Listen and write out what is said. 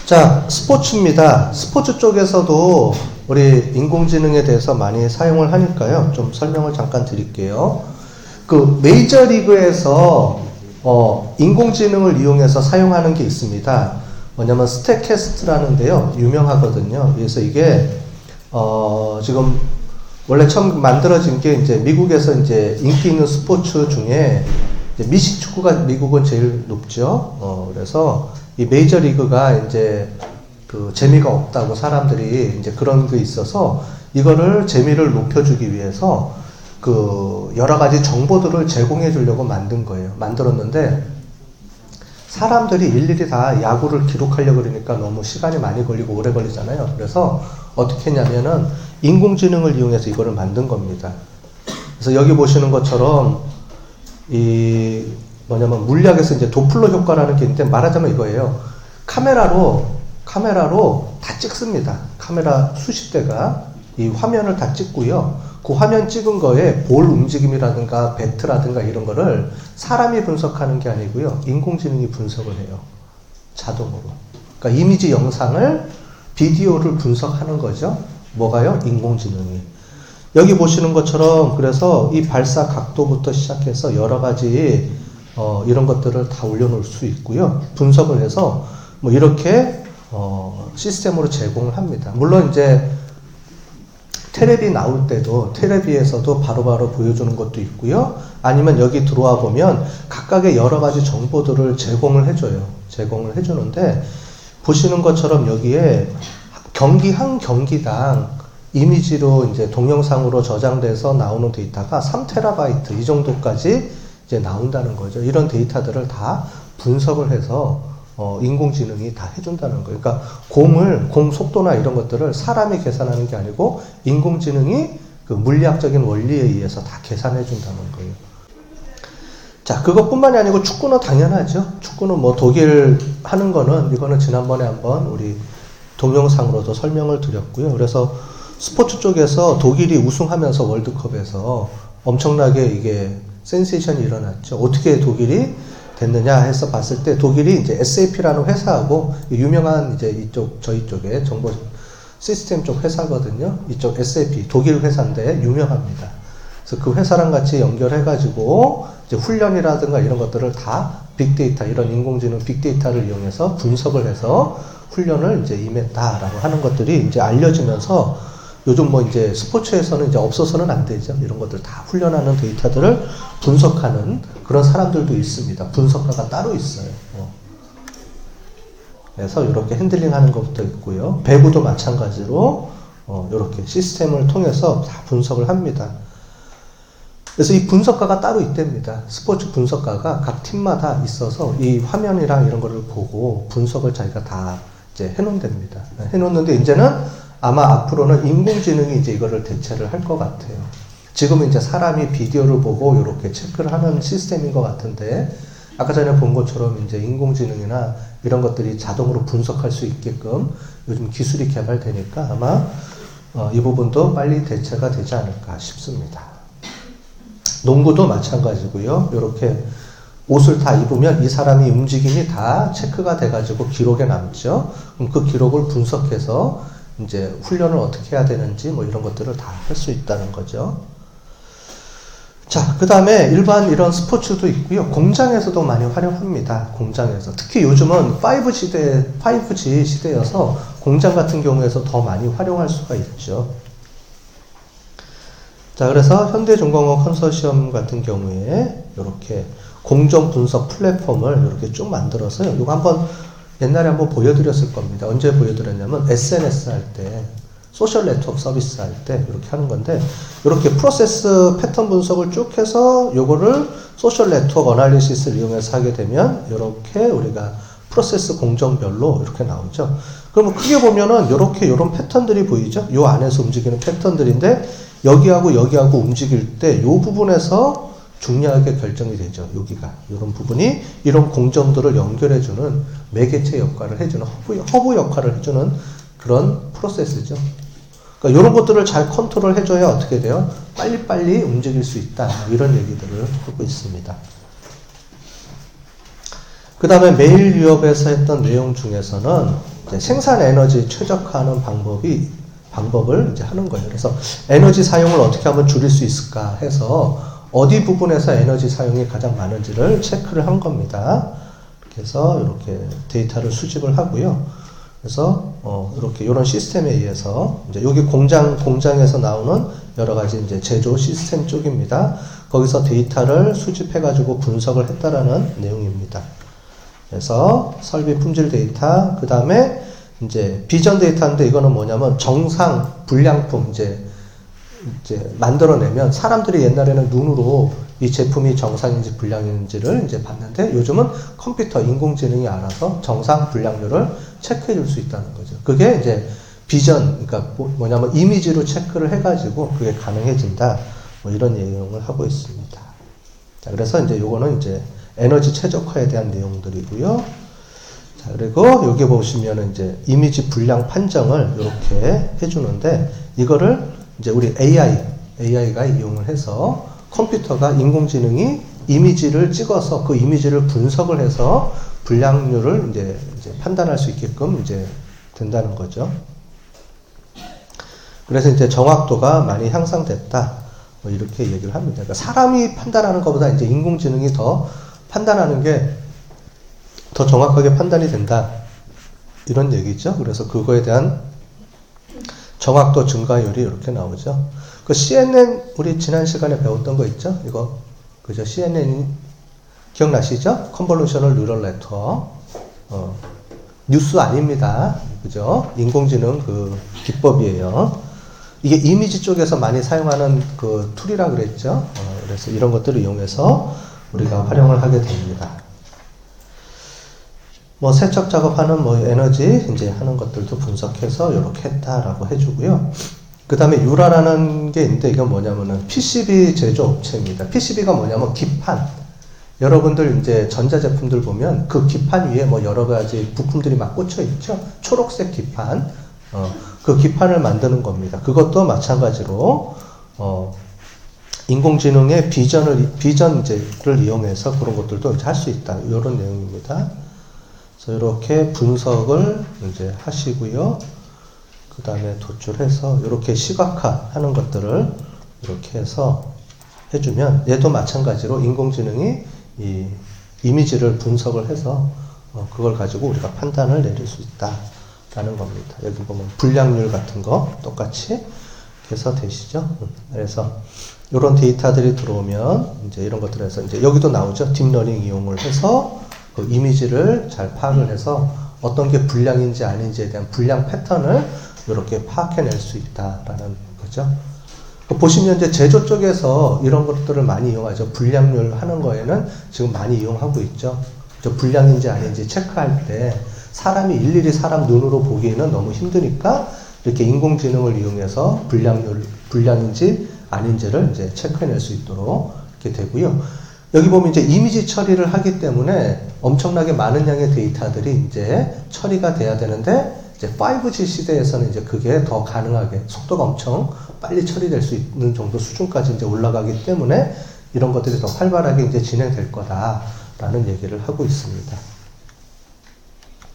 자, 스포츠입니다. 스포츠 쪽에서도 우리 인공지능에 대해서 많이 사용을 하니까요. 좀 설명을 잠깐 드릴게요. 그 메이저리그에서 인공지능을 이용해서 사용하는 게 있습니다. 뭐냐면 스태캐스트라는데요. 유명하거든요. 그래서 이게 지금 원래 처음 만들어진 게 이제 미국에서 이제 인기 있는 스포츠 중에 이제 미식 축구가 미국은 제일 높죠. 그래서 이 메이저리그가 이제 그 재미가 없다고 사람들이 이제 그런 게 있어서 이거를 재미를 높여주기 위해서 그 여러 가지 정보들을 제공해 주려고 만든 거예요. 만들었는데 사람들이 일일이 다 야구를 기록하려고 그러니까 너무 시간이 많이 걸리고 오래 걸리잖아요. 그래서 어떻게 했냐면은 인공지능을 이용해서 이거를 만든 겁니다. 그래서 여기 보시는 것처럼 이 뭐냐면 물리학에서 이제 도플러 효과라는 게 있는데 말하자면 이거예요. 카메라로 다 찍습니다. 카메라 수십 대가 이 화면을 다 찍고요. 그 화면 찍은 거에 볼 움직임이라든가 배트라든가 이런 거를 사람이 분석하는 게 아니고요. 인공지능이 분석을 해요. 자동으로. 그러니까 이미지 영상을 비디오를 분석하는 거죠. 뭐가요? 인공지능이. 여기 보시는 것처럼 그래서 이 발사 각도부터 시작해서 여러 가지 이런 것들을 다 올려놓을 수 있고요. 분석을 해서 뭐 이렇게 시스템으로 제공을 합니다. 물론 이제 테레비 나올 때도 테레비에서도 바로바로 보여주는 것도 있고요. 아니면 여기 들어와 보면 각각의 여러 가지 정보들을 제공을 해줘요. 제공을 해주는데 보시는 것처럼 여기에 한 경기당 이미지로 이제 동영상으로 저장돼서 나오는 데이터가 3TB 이 정도까지 이제 나온다는 거죠. 이런 데이터들을 다 분석을 해서 인공지능이 다 해준다는 거예요. 그러니까 공 속도나 이런 것들을 사람이 계산하는 게 아니고 인공지능이 그 물리학적인 원리에 의해서 다 계산해 준다는 거예요. 자, 그것뿐만이 아니고 축구는 당연하죠. 축구는 뭐 독일 하는 거는 이거는 지난번에 한번 우리 동영상으로도 설명을 드렸고요. 그래서 스포츠 쪽에서 독일이 우승하면서 월드컵에서 엄청나게 이게 센세이션이 일어났죠. 어떻게 독일이 됐느냐 해서 봤을 때 독일이 이제 SAP라는 회사하고 유명한 이제 저희 쪽에 정보 시스템 쪽 회사거든요. 이쪽 SAP 독일 회사인데 유명합니다. 그래서 그 회사랑 같이 연결해가지고 이제 훈련이라든가 이런 것들을 다 빅데이터 이런 인공지능 빅데이터를 이용해서 분석을 해서 훈련을 이제 임했다라고 하는 것들이 이제 알려지면서 요즘 뭐 이제 스포츠에서는 이제 없어서는 안 되죠. 이런 것들 다 훈련하는 데이터들을 분석하는 그런 사람들도 있습니다. 분석가가 따로 있어요. 그래서 이렇게 핸들링 하는 것부터 있고요. 배구도 마찬가지로 이렇게 시스템을 통해서 다 분석을 합니다. 그래서 이 분석가가 따로 있답니다. 스포츠 분석가가 각 팀마다 있어서 이 화면이랑 이런 거를 보고 분석을 자기가 다 이제 해놓는답니다. 해놓는데 이제는 아마 앞으로는 인공지능이 이제 이거를 대체를 할 것 같아요. 지금은 이제 사람이 비디오를 보고 이렇게 체크를 하는 시스템인 것 같은데 아까 전에 본 것처럼 이제 인공지능이나 이런 것들이 자동으로 분석할 수 있게끔 요즘 기술이 개발되니까 아마 이 부분도 빨리 대체가 되지 않을까 싶습니다. 농구도 마찬가지고요. 이렇게 옷을 다 입으면 이 사람이 움직임이 다 체크가 돼가지고 기록에 남죠. 그럼 그 기록을 분석해서 이제 훈련을 어떻게 해야 되는지 뭐 이런 것들을 다 할 수 있다는 거죠. 자, 그 다음에 일반 이런 스포츠도 있고요. 공장에서도 많이 활용합니다. 공장에서. 특히 요즘은 5G 시대여서 공장 같은 경우에서 더 많이 활용할 수가 있죠. 자, 그래서 현대중공업 컨소시엄 같은 경우에 이렇게 공정 분석 플랫폼을 이렇게 쭉 만들어서요. 이거 한번 옛날에 한번 보여드렸을 겁니다. 언제 보여드렸냐면 SNS 할 때, 소셜 네트워크 서비스 할 때 이렇게 하는 건데 이렇게 프로세스 패턴 분석을 쭉 해서 요거를 소셜 네트워크 어널리시스를 이용해서 하게 되면 이렇게 우리가 프로세스 공정별로 이렇게 나오죠. 그러면 크게 보면은 이렇게 이런 패턴들이 보이죠. 요 안에서 움직이는 패턴들인데 여기하고 움직일 때 요 부분에서 중요하게 결정이 되죠. 여기가 이런 부분이 이런 공정들을 연결해주는 매개체 역할을 해주는 허브 역할을 해주는 그런 프로세스죠. 그러니까 이런 것들을 잘 컨트롤 해줘야 어떻게 돼요? 빨리빨리 움직일 수 있다. 이런 얘기들을 하고 있습니다. 그 다음에 메일 유업에서 했던 내용 중에서는 이제 생산 에너지 최적화하는 방법을 이제 하는 거예요. 그래서 에너지 사용을 어떻게 하면 줄일 수 있을까 해서 어디 부분에서 에너지 사용이 가장 많은지를 체크를 한 겁니다. 그래서 이렇게 데이터를 수집을 하고요. 그래서 이렇게 이런 시스템에 의해서 이제 여기 공장에서 나오는 여러 가지 이제 제조 시스템 쪽입니다. 거기서 데이터를 수집해 가지고 분석을 했다라는 내용입니다. 그래서 설비 품질 데이터, 그 다음에 이제 비전 데이터인데 이거는 뭐냐면 정상 불량품 이제 만들어내면 사람들이 옛날에는 눈으로 이 제품이 정상인지 불량인지를 이제 봤는데 요즘은 컴퓨터 인공지능이 알아서 정상 불량률을 체크해 줄 수 있다는 거죠. 그게 이제 비전, 그러니까 뭐냐면 이미지로 체크를 해가지고 그게 가능해진다. 뭐 이런 내용을 하고 있습니다. 자, 그래서 이제 요거는 이제 에너지 최적화에 대한 내용들이고요. 자, 그리고 여기 보시면은 이제 이미지 불량 판정을 이렇게 해주는데 이거를 이제 우리 AI가 이용을 해서 컴퓨터가 인공지능이 이미지를 찍어서 그 이미지를 분석을 해서 불량률을 이제 판단할 수 있게끔 이제 된다는 거죠. 그래서 이제 정확도가 많이 향상됐다. 뭐 이렇게 얘기를 합니다. 그러니까 사람이 판단하는 것보다 이제 인공지능이 더 판단하는 게 더 정확하게 판단이 된다. 이런 얘기죠. 그래서 그거에 대한 정확도 증가율이 이렇게 나오죠. 그 CNN 우리 지난 시간에 배웠던 거 있죠? 이거 그죠? CNN 기억나시죠? 컨볼루셔널 뉴럴 네트워크. 뉴스 아닙니다. 그죠? 인공지능 그 기법이에요. 이게 이미지 쪽에서 많이 사용하는 그 툴이라 그랬죠? 그래서 이런 것들을 이용해서 우리가 활용을 하게 됩니다. 뭐 세척 작업하는 뭐 에너지 이제 하는 것들도 분석해서 이렇게 했다라고 해주고요. 그 다음에 유라라는 게 있는데 이건 뭐냐면은 PCB 제조 업체입니다. PCB가 뭐냐면 기판. 여러분들 이제 전자제품들 보면 그 기판 위에 뭐 여러 가지 부품들이 막 꽂혀 있죠. 초록색 기판. 그 기판을 만드는 겁니다. 그것도 마찬가지로 인공지능의 비전을 이용해서 그런 것들도 할 수 있다. 이런 내용입니다. 그래서 이렇게 분석을 이제 하시고요. 그 다음에 도출해서 이렇게 시각화하는 것들을 이렇게 해서 해주면 얘도 마찬가지로 인공지능이 이 이미지를 분석을 해서 그걸 가지고 우리가 판단을 내릴 수 있다라는 겁니다. 여기 보면 불량률 같은 거 똑같이 해서 되시죠. 그래서 이런 데이터들이 들어오면 이제 이런 것들에서 이제 여기도 나오죠. 딥러닝 이용을 해서 그 이미지를 잘 파악을 해서 어떤 게 불량인지 아닌지에 대한 불량 패턴을 이렇게 파악해낼 수 있다라는 거죠. 보시면 이제 제조 쪽에서 이런 것들을 많이 이용하죠. 불량률 하는 거에는 지금 많이 이용하고 있죠. 불량인지 아닌지 체크할 때 사람이 일일이 사람 눈으로 보기에는 너무 힘드니까 이렇게 인공지능을 이용해서 불량인지 아닌지를 이제 체크해낼 수 있도록 이렇게 되고요. 여기 보면 이제 이미지 처리를 하기 때문에 엄청나게 많은 양의 데이터들이 이제 처리가 돼야 되는데 이제 5G 시대에서는 이제 그게 더 가능하게 속도가 엄청 빨리 처리될 수 있는 정도 수준까지 이제 올라가기 때문에 이런 것들이 더 활발하게 이제 진행될 거다라는 얘기를 하고 있습니다.